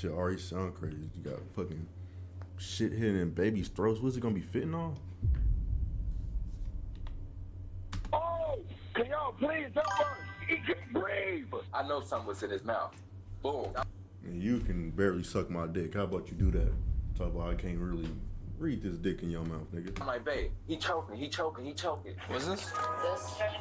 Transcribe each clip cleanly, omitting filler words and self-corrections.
shit already sound crazy. You got fucking shit hidden in babies' throats. What's it gonna be fitting on? Oh, can y'all please help us? He can't breathe. I know something was in his mouth. Boom. And you can barely suck my dick. How about you do that? Talk about I can't really read this dick in your mouth, nigga. I'm like, babe, he choking. What's this? This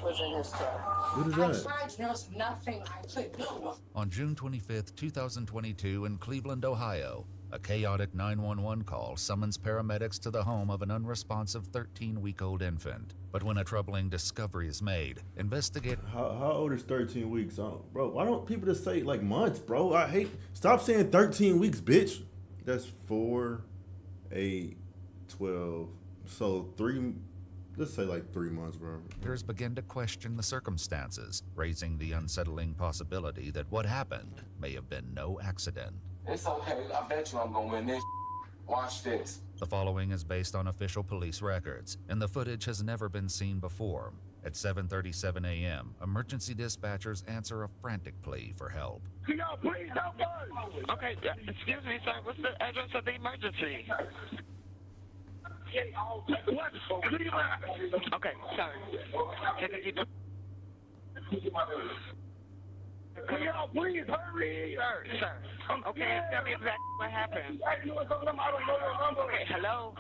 was in his throat. What is that? I tried, there was nothing I could do. On June 25th, 2022, in Cleveland, Ohio, a chaotic 911 call summons paramedics to the home of an unresponsive 13-week-old infant. But when a troubling discovery is made, How old is 13 weeks? Bro, why don't people just say like months, bro? Stop saying 13 weeks, bitch. That's 4, 8, 12. So let's say like 3 months, bro. Investigators begin to question the circumstances, raising the unsettling possibility that what happened may have been no accident. It's okay. I bet you I'm gonna win this. Watch this. The following is based on official police records, and the footage has never been seen before. At 7:37 a.m., emergency dispatchers answer a frantic plea for help. Can y'all please help us? Okay, excuse me, sir. What's the address of the emergency? What? Okay, sorry. Can y'all please hurry? Sir. Okay, tell me exactly what happened. I don't know your number. Okay, hello?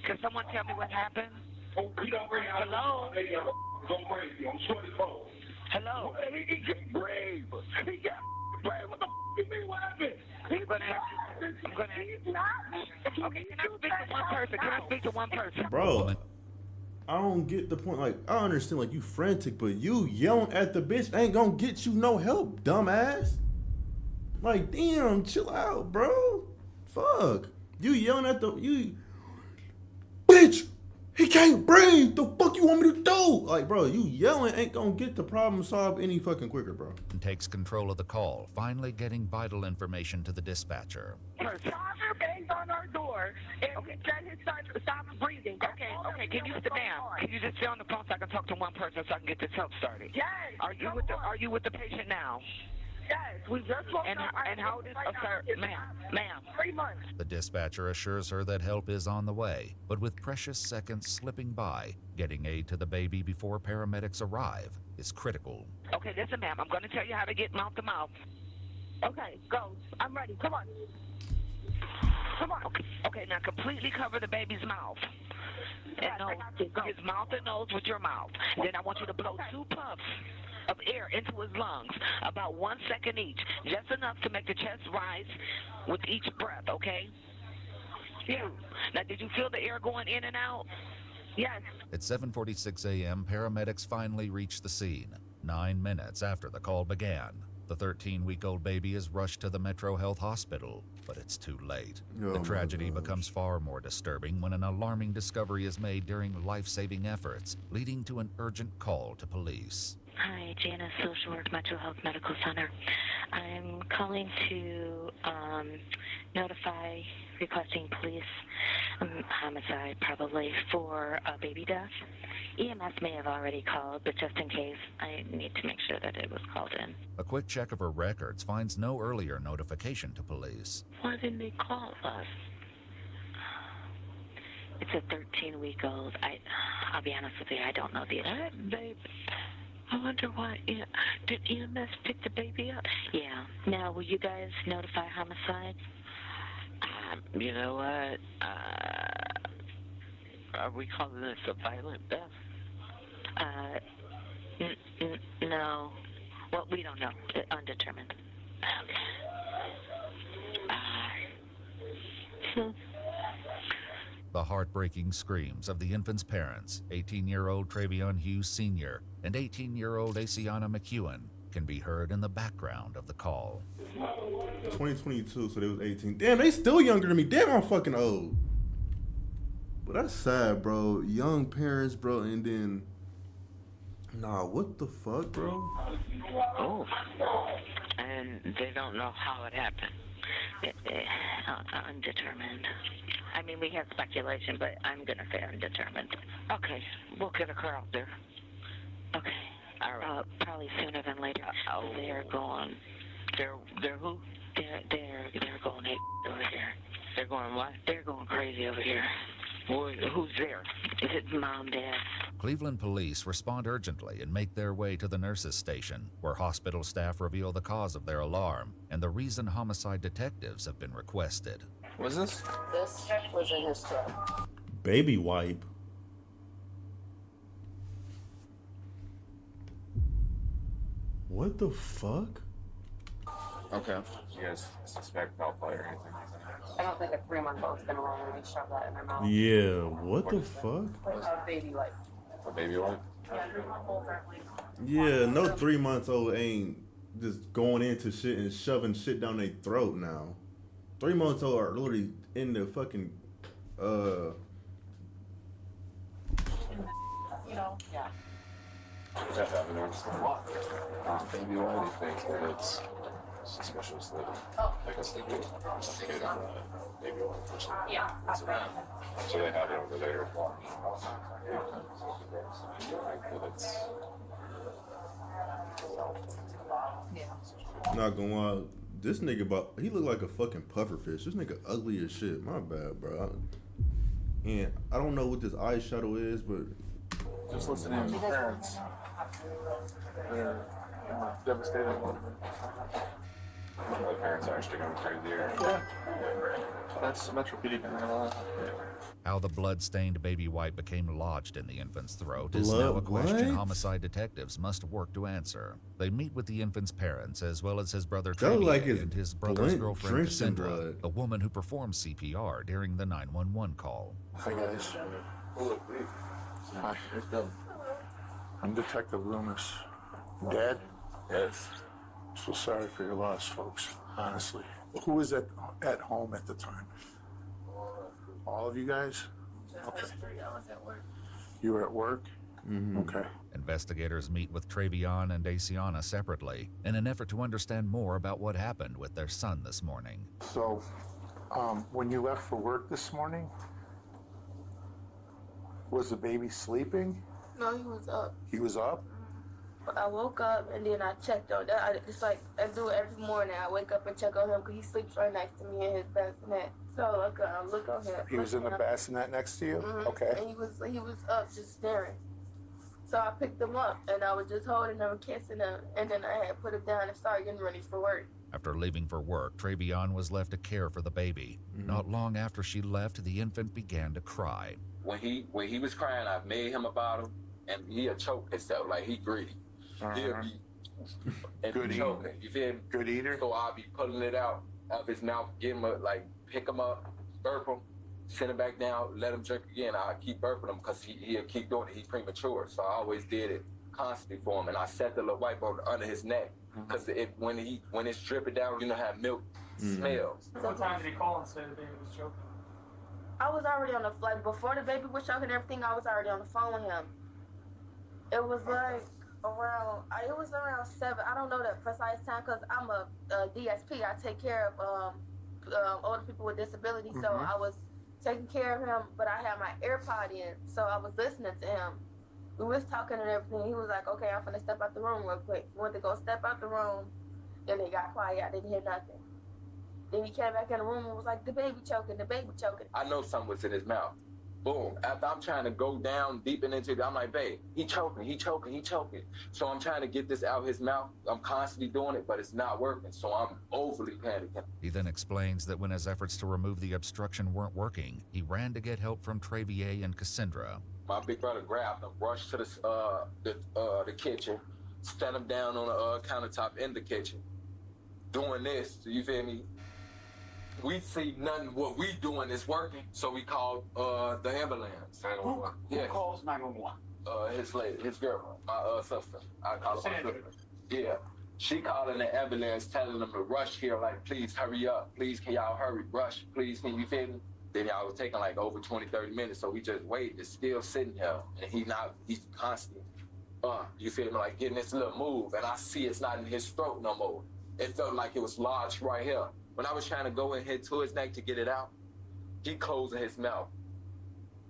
Can someone tell me what happened? Hello? Don't breathe. I'm sure it's wrong. Hello? He can't breathe. He can't breathe. What the you mean? What happened? I'm gonna Okay, can I speak to one person? Bro, I don't get the point. Like, I understand, like, you frantic, but you yelling at the bitch ain't gonna get you no help, dumbass. Like, damn, chill out, bro. Fuck. You yelling at bitch, he can't breathe. The fuck you want me to do? Like, bro, you yelling ain't gonna get the problem solved any fucking quicker, bro. Takes control of the call, finally getting vital information to the dispatcher. Father banged on our door and said his son stopped breathing. Okay, can you sit down? Can you just stay on the phone so I can talk to one person so I can get this help started? Yes. Are you with the patient now? Yes, we just woke And up. how old is sir, ma'am? 3 months. The dispatcher assures her that help is on the way, but with precious seconds slipping by, getting aid to the baby before paramedics arrive is critical. Okay, listen, ma'am. I'm going to tell you how to get mouth to mouth. Okay, go. I'm ready. Come on. Okay, now completely cover the baby's mouth. Yes, And I got you. Go. his mouth and nose with your mouth. Then I want you to blow 2 puffs of air into his lungs, about 1 second each, just enough to make the chest rise with each breath, okay? Yeah. Now, did you feel the air going in and out? Yes. At 7:46 a.m., paramedics finally reach the scene, 9 minutes after the call began. The 13-week-old baby is rushed to the Metro Health Hospital, but it's too late. Oh The my tragedy gosh. becomes far more disturbing when an alarming discovery is made during life-saving efforts, leading to an urgent call to police. Hi, Janice, Social Work Metro Health Medical Center. I'm calling to notify requesting police homicide, probably, for a baby death. EMS may have already called, but just in case, I need to make sure that it was called in. A quick check of her records finds no earlier notification to police. Why didn't they call us? It's a 13-week-old. I'll be honest with you, I don't know the babe. I wonder why. Did EMS pick the baby up? Yeah. Now, will you guys notify homicide? You know what? Are we calling this a violent death? No. Well, we don't know. Undetermined. Okay. The heartbreaking screams of the infant's parents, 18-year-old Travion Hughes Sr. and 18-year-old Asiana McEwen, can be heard in the background of the call. 2022, so they was 18. Damn, they still younger than me. Damn, I'm fucking old. But that's sad, bro. Young parents, bro, and then... Nah, what the fuck, bro? Oh. And they don't know how it happened. Undetermined. I mean, we have speculation, but I'm going to say undetermined. Okay, we'll get a car out there. Okay. All right. Probably sooner than later. They're going They're who? They're going over here. They're going what? They're going crazy over here. Who's there? Is it mom, dad? Cleveland police respond urgently and make their way to the nurses' station, where hospital staff reveal the cause of their alarm and the reason homicide detectives have been requested. What's this? This was in his throat. Baby wipe. What the fuck? Okay. You guys suspect foul play or anything? I don't think a 3-month-old's gonna willingly shove that in their mouth. Yeah, what the fuck? A baby like. A baby wipe? Yeah, 3-month-olds aren't legal. Yeah, no 3-month-old ain't just going into shit and shoving shit down their throat now. 3-month-old are literally in the fucking, You know, yeah. Is that evidence? Baby wipe, do you think that it's suspicious that I guess they do investigate on the baby wipe person? Yeah. So they have it over there. That it's Yeah. not gonna lie, this nigga he look like a fucking pufferfish. This nigga ugly as shit. My bad, bro. And I don't know what this eyeshadow is, but just listening to his parents. They're devastated. The parents are actually going crazy here. Yeah. That's Metro PD. How the blood-stained baby wipe became lodged in the infant's throat is now a Blood question what? homicide detectives must work to answer. They meet with the infant's parents as well as his brother That look like Trevier his and his brother's blunt girlfriend drenched in Cassandra, blood. a woman who performed CPR during the 911 call. Hi guys. Hi. I'm Detective Loomis. Dad? Yes. So sorry for your loss, folks. Honestly. Who was at home at the time? All of you guys? Okay. You were at work? Okay. Investigators meet with Travion and Asiana separately in an effort to understand more about what happened with their son this morning. So, when you left for work this morning, was the baby sleeping? No, he was up. He was up? I woke up and then I checked on that. I do it every morning. I wake up and check on him because he sleeps right next to me in his bassinet. So I look on him. He was in the bassinet next to you? Mm-hmm. Okay. And he was up just staring. So I picked him up and I was just holding him and kissing him. And then I had put him down and started getting ready for work. After leaving for work, Travion was left to care for the baby. Not long after she left, the infant began to cry. When he was crying, I made him a bottle, and he'll choke himself like he greedy. He'll be and Good choking. eater. You feel me? Good eater? So I'll be pulling it out of his mouth, get him pick him up, burp him, send him back down, let him drink again. I'll keep burping him because he'll keep doing it. He's premature. So I always did it constantly for him, and I set the little whiteboard under his neck because when it's dripping down, you know how milk smells. What time did he call and say the baby was choking? I was already on the flight. Before the baby was choking and everything, I was already on the phone with him. It was around 7. I don't know the precise time because I'm a DSP. I take care of older people with disabilities. So I was taking care of him, but I had my AirPod in, so I was listening to him. We was talking and everything. He was like, okay, I'm finna step out the room real quick. Went to go step out the room. Then it got quiet. I didn't hear nothing. Then he came back in the room and was like, the baby choking, the baby choking. I know something was in his mouth. Boom. After I'm trying to go down deep into it, I'm like, babe, he choking. So I'm trying to get this out of his mouth. I'm constantly doing it, but it's not working. So I'm overly panicking. He then explains that when his efforts to remove the obstruction weren't working, he ran to get help from Trevier and Cassandra. My big brother grabbed him, rushed to the kitchen, set him down on the countertop in the kitchen. Doing this, you feel me? We see nothing. What we doing is working, so we called the ambulance. 911. Who calls 911? His girl, my sister. I call her my sister. Yeah, she calling the ambulance, telling them to rush here. Like, please hurry up. Please, can y'all hurry? Rush, please. Can you feel me? Then y'all was taking like over 20-30 minutes, so we just wait. It's still sitting here, and he's constantly, you feel me? Like getting this little move, and I see it's not in his throat no more. It felt like it was lodged right here. When I was trying to go in here to his neck to get it out, he closing his mouth.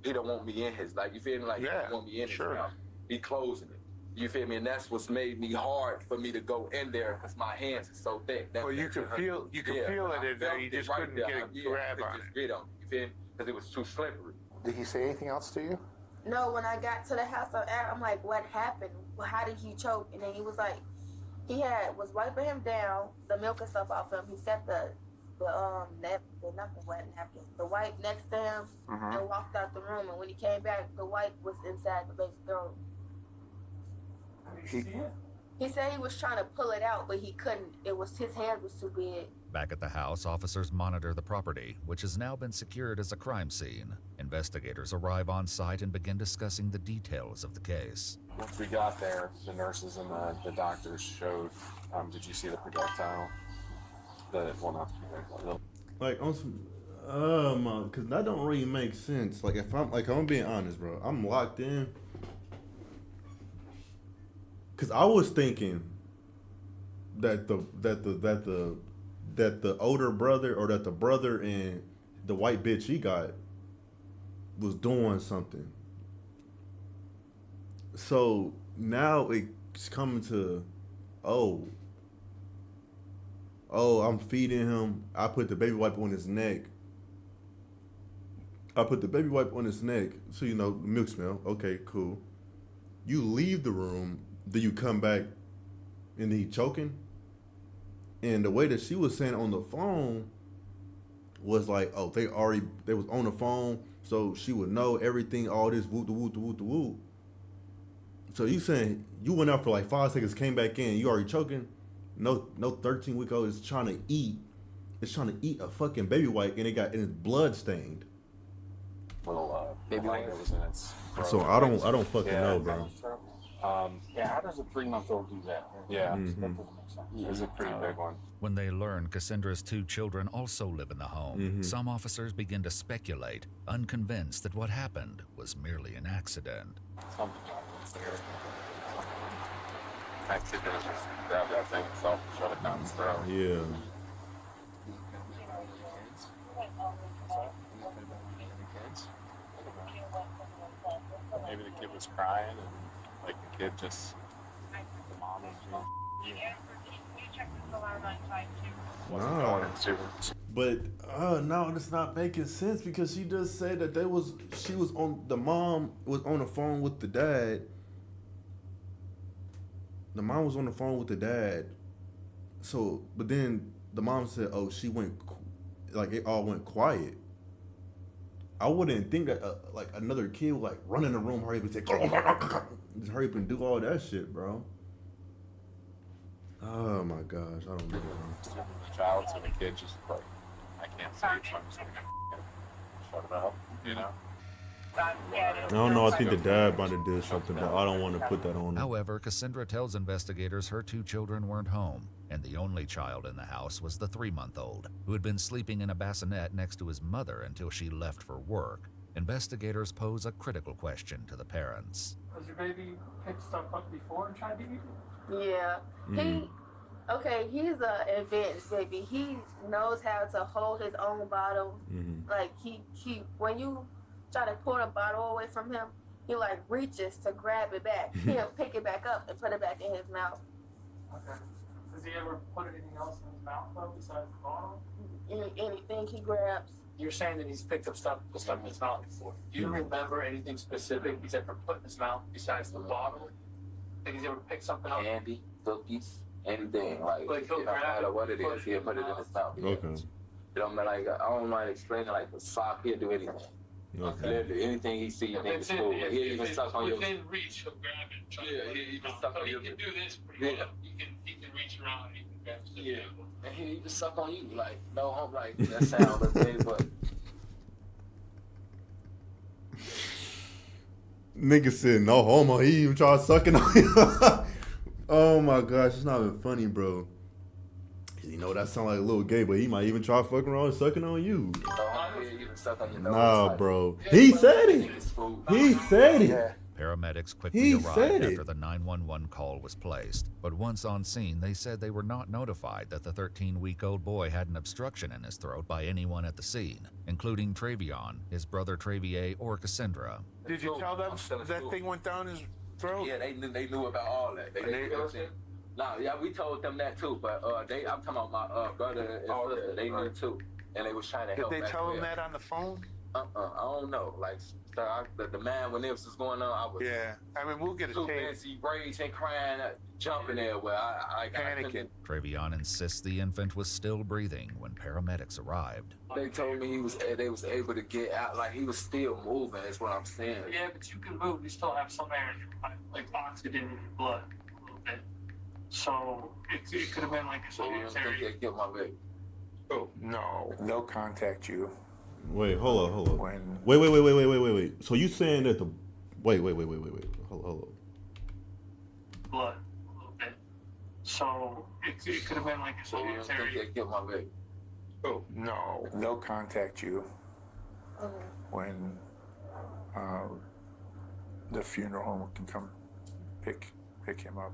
He don't want me in his, like, you feel me? Like, he don't want me in his mouth. He closing it. You feel me? And that's what's made me hard for me to go in there because my hands are so thick. Well, you could feel it in there. You just couldn't get a grab on it. You feel me? Because it was too slippery. Did he say anything else to you? No, when I got to the house, I'm like, what happened? Well, how did he choke? And then he was like, was wiping him down, the milk and stuff off him. He set the wipe next to him and walked out the room. And when he came back, the wipe was inside the baby's throat. He said he was trying to pull it out, but he couldn't. His hands was too big. Back at the house, officers monitor the property, which has now been secured as a crime scene. Investigators arrive on site and begin discussing the details of the case. Once we got there, the nurses and the doctors showed, did you see the projectile? Like, on some, because that don't really make sense. Like, if I'm being honest, bro, I'm locked in. Because I was thinking that the older brother, or that the brother and the white bitch he got was doing something. So now it's coming to, I'm feeding him. I put the baby wipe on his neck. So, milk smell. Okay, cool. You leave the room, then you come back, and then he choking. And the way that she was saying on the phone was like, they was on the phone, so she would know everything, all this whoop the whoop the whoop the whoop. So you saying you went out for like 5 seconds, came back in, you already choking? No 13-week-old is trying to eat. It's trying to eat a fucking baby wipe, and it's blood stained. Little baby wipe was in its throat. So I don't fucking know, bro. How does a 3-month-old do that? Yeah, that doesn't make sense. It's a pretty big one. When they learn Cassandra's 2 children also live in the home, some officers begin to speculate, unconvinced that what happened was merely an accident. Something happens there. Accident is just grab that thing itself and shut it down his throat. Yeah. Maybe the kid was crying and like the kid just, the mom was But no, it's not making sense, because she just said that the mom was on the phone with the dad. The mom was on the phone with the dad. So, but then the mom said, she went, like, it all went quiet. I wouldn't think that like another kid would like run in the room, hurry up and say, just hurry up and do all that shit, bro. Oh my gosh, I don't know, bro. The child, so the kid just like, I can't see it, so I'm just gonna shut it up, you know? I don't know, I think the dad might have did something, but I don't want to put that on him. However, Cassandra tells investigators her 2 children weren't home, and the only child in the house was the 3-month-old, who had been sleeping in a bassinet next to his mother until she left for work. Investigators pose a critical question to the parents. Has your baby picked stuff up before and tried to eat it? Yeah. He's a advanced baby. He knows how to hold his own bottle. Like he when you try to pull the bottle away from him, he like reaches to grab it back. He'll pick it back up and put it back in his mouth. Okay. Does he ever put anything else in his mouth though besides the bottle? Anything he grabs. You're saying that he's picked up stuff in his mouth before. Do you remember anything specific he's ever put in his mouth besides the bottle? Think he's ever picked something up? Candy, cookies, anything. Like he'll no grab matter it, what it is, he'll put it in his mouth. Okay. You know, like I don't mind explaining, like the sock, he'll do anything. Okay. Literally, anything he sees, you think it's cool. He'll even suck on your. Within reach, he'll grab it. Yeah, he'll even suck on your. He can do this pretty well. He can reach around and he can grab stuff. Yeah, and he'll even suck on you, like no hope, like that sound okay, but. Nigga said no homo. He even tried sucking on you. Oh my gosh, it's not even funny, bro. You know that sound like a little gay, but he might even try fucking around and sucking on you. Nah, bro. He said it. He said it. Paramedics quickly arrived after the 911 call was placed, but once on scene, they said they were not notified that the 13-week-old boy had an obstruction in his throat by anyone at the scene, including Travion, his brother Travier, or Cassandra. Did you tell them that thing went down his throat? Yeah, they knew about all that. They knew everything. No, yeah, we told them that too, but I'm talking about my brother and sister. They knew too, and they was trying to help. Did they back tell them there. that on the phone? I don't know. Like, the man, when this was going on, I was I mean, we'll get a too tape. busy raging, crying, jumping there where I Panicking. Travion insists the infant was still breathing when paramedics arrived. They told me they was able to get out, like he was still moving, is what I'm saying. Yeah, but you can move. You still have some air, like oxygen in your blood a little bit. So it could have been like a sanitary. They killed my leg. Oh, no. They'll contact you. Wait, hold on. When... Wait. So you saying that the... Wait. Hold on. Blood a little bit. So it could have been like a sanitary. They killed my leg. Oh, no. They'll contact you when the funeral home can come pick him up.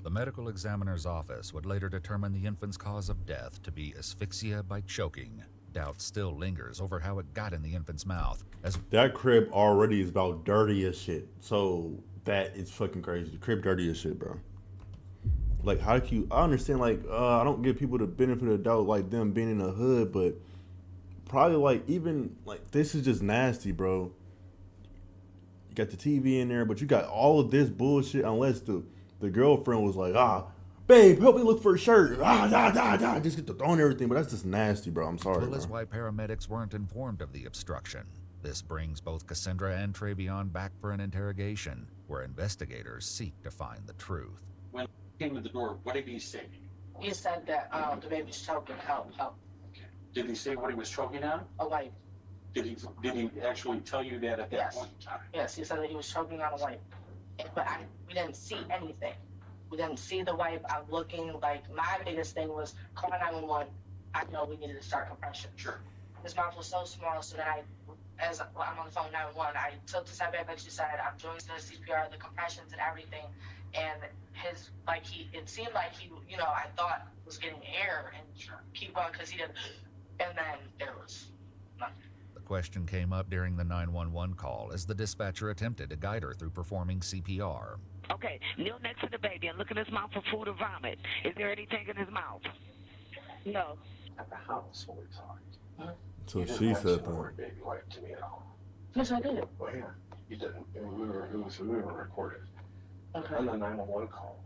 The medical examiner's office would later determine the infant's cause of death to be asphyxia by choking. Doubt still lingers over how it got in the infant's mouth. As that crib already is about dirty as shit. So that is fucking crazy. The crib dirty as shit, bro. Like, how can you... I understand, like, I don't give people the benefit of the doubt, like, them being in the hood, but probably, like, even, like, this is just nasty, bro. You got the TV in there, but you got all of this bullshit, unless the girlfriend was like, babe, help me look for a shirt. Just get to throwing everything, but that's just nasty, bro. I'm sorry, well as why paramedics weren't informed of the obstruction. This brings both Cassandra and Travion back for an interrogation, where investigators seek to find the truth. When he came to the door, what did he say? He said that the baby's choking. Help. Okay. Did he say what he was choking on? A wipe. Did he actually tell you that at that point in time? Yes, he said that he was choking on a wipe. But we didn't see anything. We didn't see the wipe. I'm looking, like, my biggest thing was call 911. I know we needed to start compression. Sure. His mouth was so small, so then as I'm on the phone 911, I took the step back, like you said, I'm doing the CPR, the compressions and everything, and it seemed like he, I thought was getting air and keep going because he didn't, and then there was nothing. The question came up during the 911 call as the dispatcher attempted to guide her through performing CPR. Okay, kneel next to the baby and look in his mouth for food or vomit. Is there anything in his mouth? No. At the house when we talked. So You she didn't said mention the that. word baby wipe to me at all. Yes, I did. Well, yeah, you didn't. We were recorded. Okay. On the 911 call,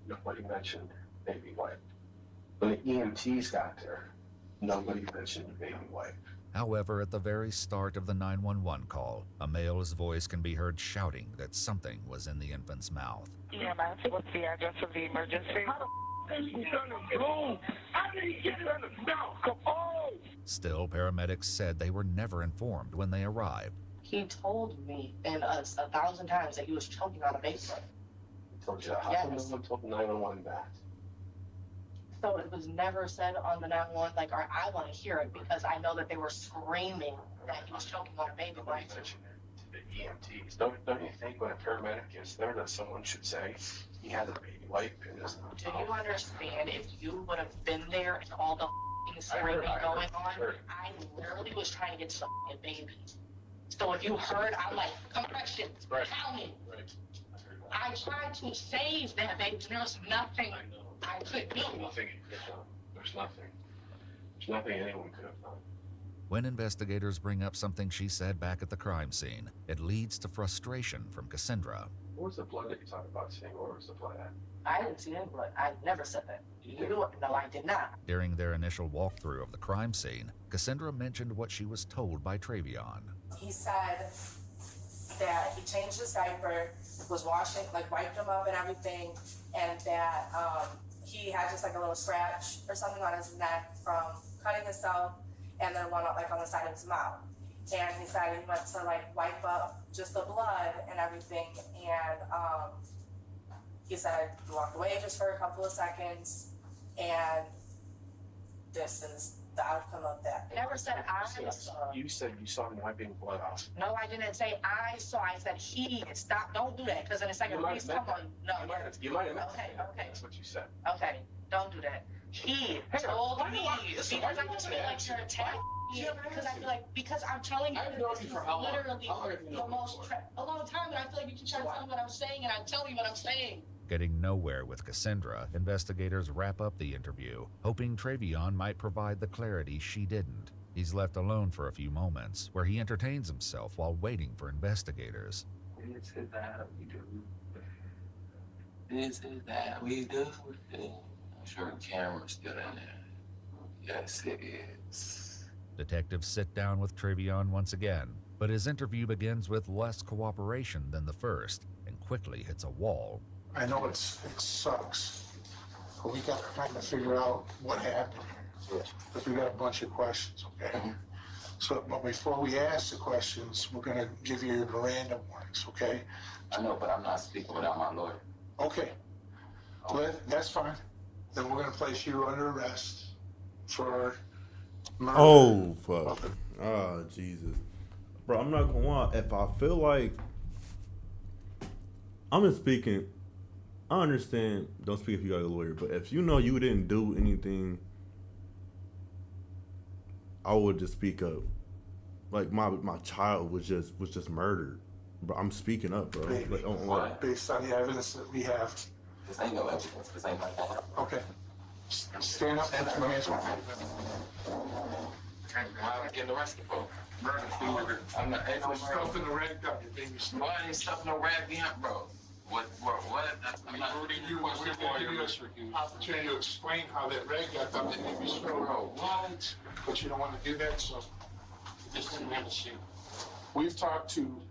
nobody mentioned baby wipe. When the EMTs got there, nobody mentioned baby wipe. However, at the very start of the 911 call, a male's voice can be heard shouting that something was in the infant's mouth. EMS, what's the address of the emergency? How the f*** is he done his room? How did he get it in his mouth? Come on! Still, paramedics said they were never informed when they arrived. He told me and us 1,000 times that he was choking on a baby. I told you, how come no one told 911 that? So it was never said on the 911, like, or I want to hear it because I know that they were screaming that he was choking on a baby. Nobody mentioned it to the EMTs. Don't you think when a paramedic is there that someone should say he had a baby wipe in his mouth? Do you understand if you would have been there and all the screaming going on? I literally was trying to get some baby. So if you heard, I'm like, compression, tell me. I tried to save that baby. There was nothing I could do. There's nothing. There's nothing anyone could have done. When investigators bring up something she said back at the crime scene, it leads to frustration from Cassandra. What was the blood that you talked about seeing? Where was the blood at? I didn't see any blood. I never said that. You knew it. No, I did not. During their initial walkthrough of the crime scene, Cassandra mentioned what she was told by Travion. He said that he changed his diaper, was washing, like wiped him up and everything, and that he had just like a little scratch or something on his neck from cutting himself, and then one like on the side of his mouth. And he said he went to like wipe up just the blood and everything, and he said he walked away just for a couple of seconds, and this is the outcome of that. I never said I saw. You said you saw him wiping blood off. No, I didn't say I saw. I said he. Stop. Don't do that. Because in a second, please come on. No. You might have meant Okay. That's what you said. Okay. Don't do that. He told me because I was like, you're attacking Yeah, because I feel like, because I'm telling you, I've known this you is for how long? literally How long have you the known me most, for? a long time, but I feel like you keep trying to tell me what I'm saying, and I tell you what I'm saying. Getting nowhere with Cassandra, investigators wrap up the interview, hoping Travion might provide the clarity she didn't. He's left alone for a few moments, where he entertains himself while waiting for investigators. This is that we do. This is that we do. I'm sure the camera's still in there. Yes, it is. Detectives sit down with Travion once again, but his interview begins with less cooperation than the first, and quickly hits a wall. I know it sucks, but we gotta kind of figure out what happened here. Because we got a bunch of questions, okay? So, but before we ask the questions, we're gonna give you your Miranda warnings, okay? I know, but I'm not speaking without my lawyer. Okay. Well, that's fine. Then we're gonna place you under arrest for murder. Oh, fuck. Oh, Jesus. Bro, I'm not gonna lie. If I feel like I'm just speaking, I understand, don't speak if you got a lawyer, but if you know you didn't do anything, I would just speak up. Like my child was just murdered. But I'm speaking up, bro. Like, based on the evidence that we have. This ain't no evidence. This ain't like that. Okay. Stand up and put your hands on. Why am I getting arrested for? Murder. I'm not. Ain't no murder. Stuffing the rag up, your baby. Why ain't stuffing no rag in, bro? What? I'm not. Opportunity to explain how that rag got up and maybe Bro, what? But you don't want to do that, so. Just didn't have a shoot. We've talked to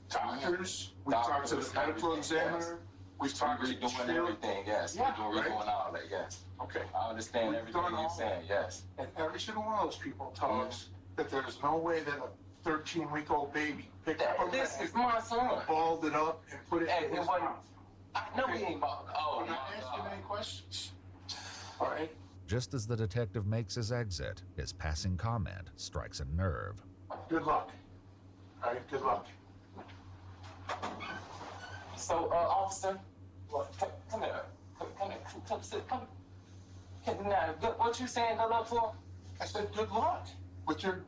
doctors, we've talked to the medical examiner, we've talked to Redoing everything, yes. Yeah, We're doing all that, yes. Okay. I understand We've everything done you're all saying, yes. And every single one of those people tell us that there's no way that a 13-week-old baby picked up a This rag, is my son. balled it up, and put it in his mouth. No, we ain't balled. Oh, I'm not asking any questions. All right? Just as the detective makes his exit, his passing comment strikes a nerve. Good luck. All right, good luck. So, officer, come here. Come sit. Come. Now, what you saying good luck for? I said good luck with your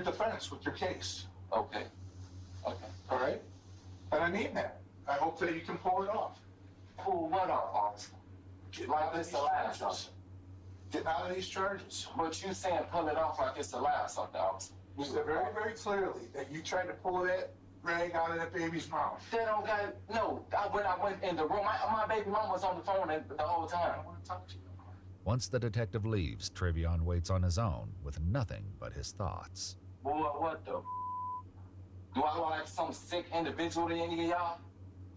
defense, with your case. Okay. All right? And I mean that. I hope that you can pull it off. Pull what off, officer? Like this the last something. Getting out of these charges. But you saying pull it off like it's the last something, officer. You said very, very clearly that you tried to pull that rag out of that baby's mouth. They don't got no. When I went in the room, my baby mom was on the phone the whole time. I want to talk to you. Once the detective leaves, Travion waits on his own with nothing but his thoughts. Boy, what the? Do I look like some sick individual to any of y'all?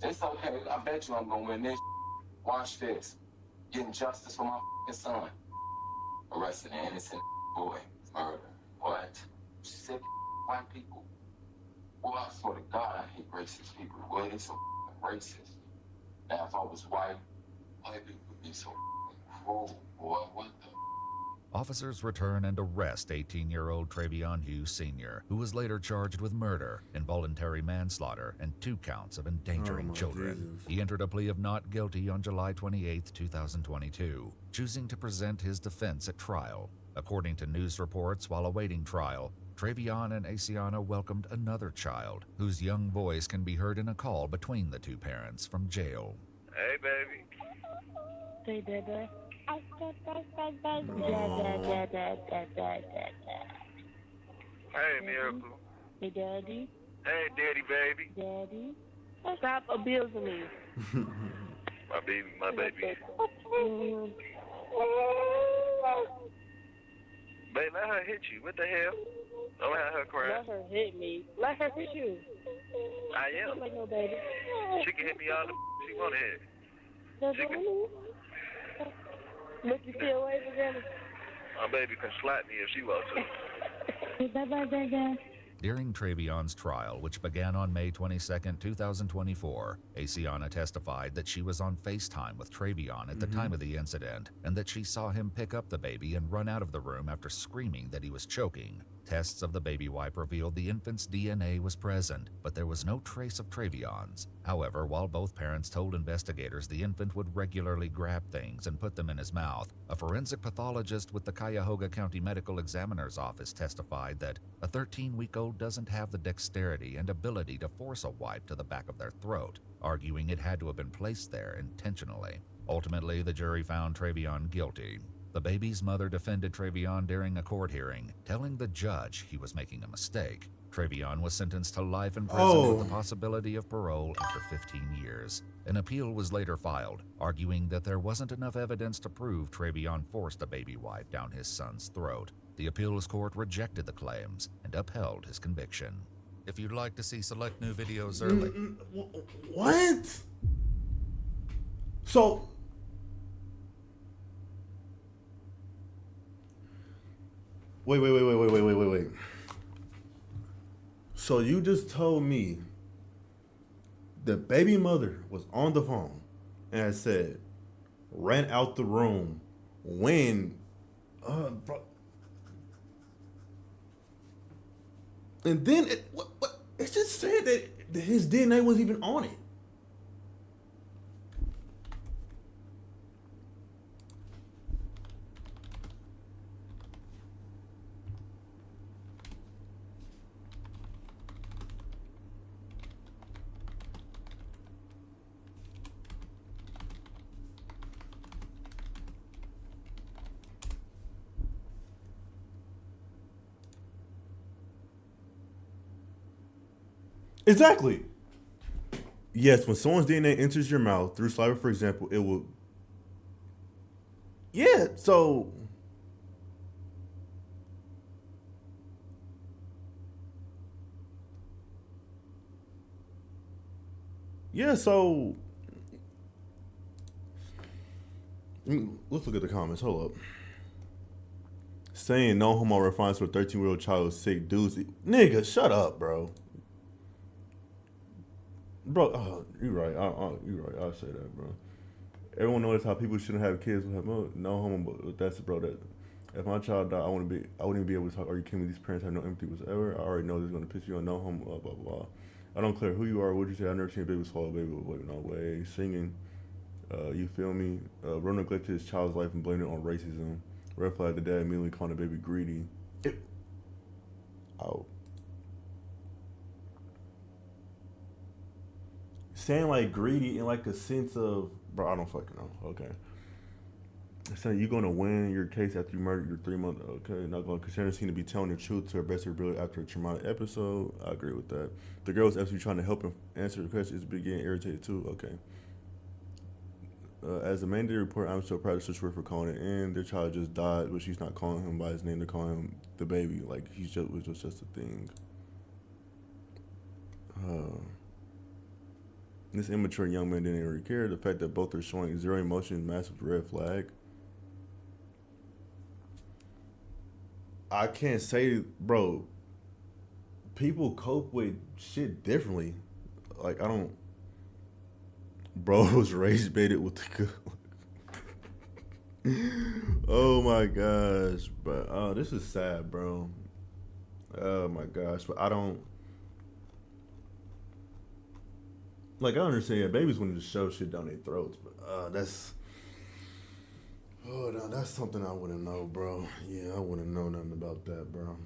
It's okay. I bet you I'm gonna win this. Watch this. Getting justice for my son. Arresting an innocent boy. Murder. What? Sick white people. Boy, I swear to God, I hate racist people. Boy, they so racist. Now, if I was white people would be so cruel. Boy, what the? Officers return and arrest 18-year-old Travion Hughes Sr., who was later charged with murder, involuntary manslaughter, and 2 counts of endangering children. Jesus. He entered a plea of not guilty on July 28, 2022, choosing to present his defense at trial. According to news reports, while awaiting trial, Travion and Asiana welcomed another child, whose young voice can be heard in a call between the 2 parents from jail. Hey, baby. Hey, Dada. Hey, Miracle. Hey, Daddy. Hey, Daddy, baby. Daddy. Stop abusing me. My baby. Babe, let her hit you. What the hell? Don't have her cry. Let her hit me. Let her hit you. I am. Like no baby. She can hit me all the she want to hit. That's Look, you still away from Jenny? My baby can slap me if she wants to. Bye-bye, Dada. During Travion's trial, which began on May 22, 2024, Asiana testified that she was on FaceTime with Travion at the time of the incident and that she saw him pick up the baby and run out of the room after screaming that he was choking. Tests of the baby wipe revealed the infant's DNA was present, but there was no trace of Travion's. However, while both parents told investigators the infant would regularly grab things and put them in his mouth, a forensic pathologist with the Cuyahoga County Medical Examiner's Office testified that a 13-week-old doesn't have the dexterity and ability to force a wipe to the back of their throat, arguing it had to have been placed there intentionally. Ultimately, the jury found Travion guilty. The baby's mother defended Travion during a court hearing, telling the judge he was making a mistake. Travion was sentenced to life in prison with the possibility of parole after 15 years. An appeal was later filed, arguing that there wasn't enough evidence to prove Travion forced a baby wipe down his son's throat. The appeals court rejected the claims and upheld his conviction. If you'd like to see select new videos early... What? So... Wait. So you just told me the baby mother was on the phone and had said, ran out the room when, bro. And then it just said that his DNA wasn't even on it. Exactly. Yes, when someone's DNA enters your mouth through saliva, for example, it will. Yeah, so. Yeah, so. Let's look at the comments. Hold up. Saying no homo refers to a 13-year-old child with sick dudes. Nigga, shut up, bro. Bro, you're right. You're right. I'll say that, bro. Everyone knows how people shouldn't have kids with no homo, but that's bro. That if my child died, I wouldn't even be able to talk. Are you kidding me? These parents have no empathy whatsoever. I already know this is gonna piss you on. No homo. Blah blah blah. I don't care who you are. What you say? I've never seen a baby swallow a baby. Wait, no way. Singing. You feel me? Bro neglected his child's life and blamed it on racism. Red flag. The dad immediately called the baby greedy. Saying like greedy in like a sense of, bro, I don't fucking know. Okay. Saying you're gonna win your case after you murdered your 3-month. Okay, not gonna consider seem to be telling the truth to her best of her ability after a traumatic episode. I agree with that. The girl was actually trying to help him answer the question. Is getting irritated too. Okay. As the mandated report, I'm so proud of Sister for calling it in. Their child just died, but she's not calling him by his name. They're calling him the baby. Like was just a thing. This immature young man didn't really care. The fact that both are showing zero emotion, massive red flag. I can't say, bro. People cope with shit differently. Like, I don't. Bro was rage baited with the oh my gosh, bro. Oh, this is sad, bro. Oh my gosh, but I don't. Like, I understand, yeah, babies want to just shove shit down their throats, but that's something I wouldn't know, bro. Yeah, I wouldn't know nothing about that, bro.